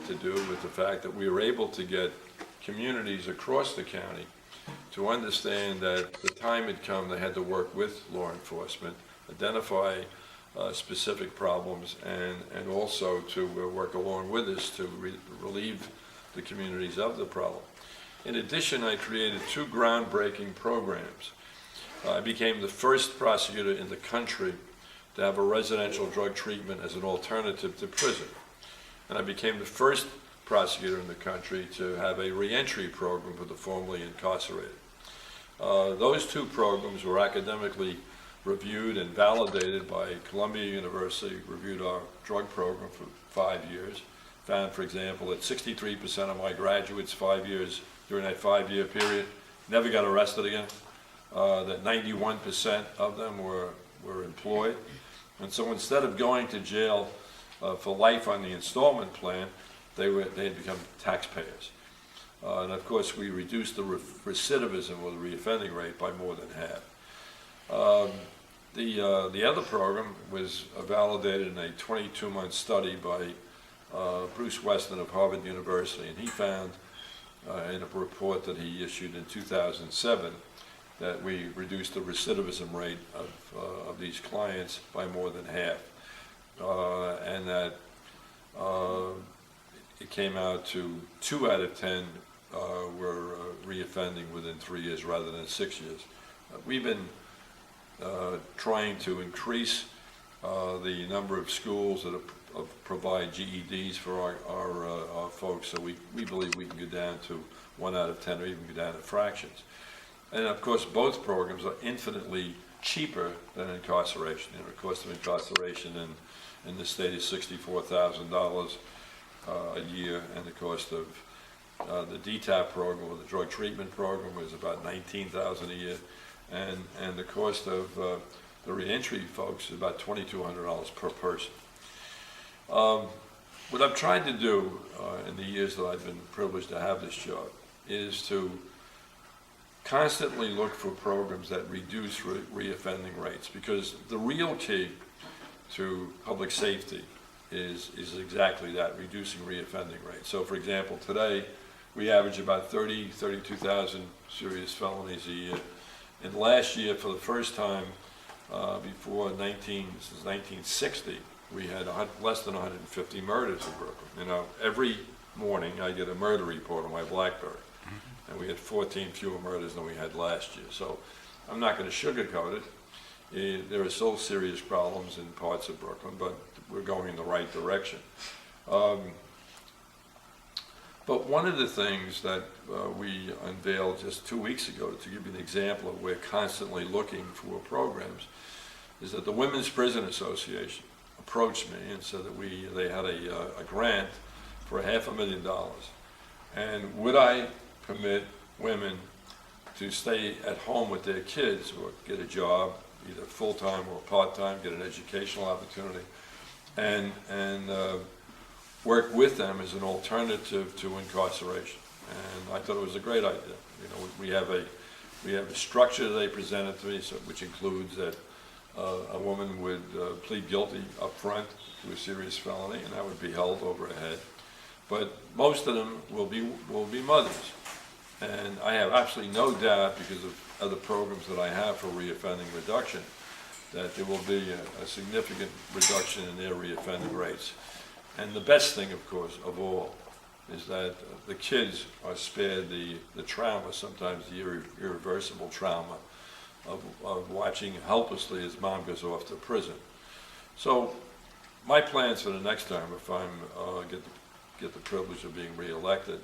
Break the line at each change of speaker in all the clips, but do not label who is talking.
to do with the fact that we were able to get communities across the county to understand that the time had come they had to work with law enforcement, identify specific problems, and also to work along with us to relieve the communities of the problem. In addition, I created 2 groundbreaking programs. I became the first prosecutor in the country to have a residential drug treatment as an alternative to prison. And I became the first prosecutor in the country to have a reentry program for the formerly incarcerated. Those 2 programs were academically reviewed and validated by Columbia University, reviewed our drug program for 5 years, found, for example, that 63% of my graduates 5 years, during that 5-year period, never got arrested again, that 91% of them were employed. And so instead of going to jail for life on the installment plan, they had become taxpayers. And of course, we reduced the recidivism or the reoffending rate by more than half. The other program was validated in a 22-month study by Bruce Weston of Harvard University, and he found in a report that he issued in 2007 that we reduced the recidivism rate of these clients by more than half, and that it came out to 2 out of 10 were reoffending within 3 years rather than 6 years. We've been trying to increase the number of schools that provide GEDs for our folks, so we believe we can go down to 1 out of 10 or even go down to fractions. And of course, both programs are infinitely cheaper than incarceration. You know, the cost of incarceration in the state is $64,000 a year, and the cost of the DTAP program, or the drug treatment program, is about $19,000 a year, and the cost of the reentry folks is about $2,200 per person. What I've tried to do in the years that I've been privileged to have this job is to constantly look for programs that reduce reoffending rates, because the real key to public safety is exactly that, reducing reoffending rates. So for example, today we average about 32,000 serious felonies a year. And last year, for the first time since 1960, we had less than 150 murders in Brooklyn. You know, every morning I get a murder report on my BlackBerry, and we had 14 fewer murders than we had last year. So I'm not going to sugarcoat it. There are still serious problems in parts of Brooklyn, but we're going in the right direction. But one of the things that we unveiled just 2 weeks ago, to give you an example of we're constantly looking for programs, is that the Women's Prison Association approached me and said that they had a grant for $500,000, and would I permit women to stay at home with their kids or get a job, either full-time or part-time, get an educational opportunity, and work with them as an alternative to incarceration. And I thought it was a great idea. You know, we have a structure that they presented to me, which includes that a woman would plead guilty up front to a serious felony, and that would be held over a head. But most of them will be mothers. And I have absolutely no doubt, because of other programs that I have for reoffending reduction, that there will be a significant reduction in their reoffending rates. And the best thing, of course, of all, is that the kids are spared the trauma, sometimes the irreversible trauma, of watching helplessly as mom goes off to prison. So my plans for the next time, if I get the privilege of being reelected,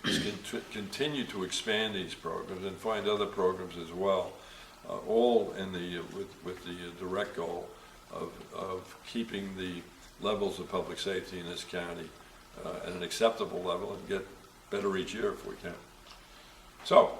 is continue to expand these programs and find other programs as well, all in with the direct goal of keeping the levels of public safety in this county at an acceptable level and get better each year if we can. So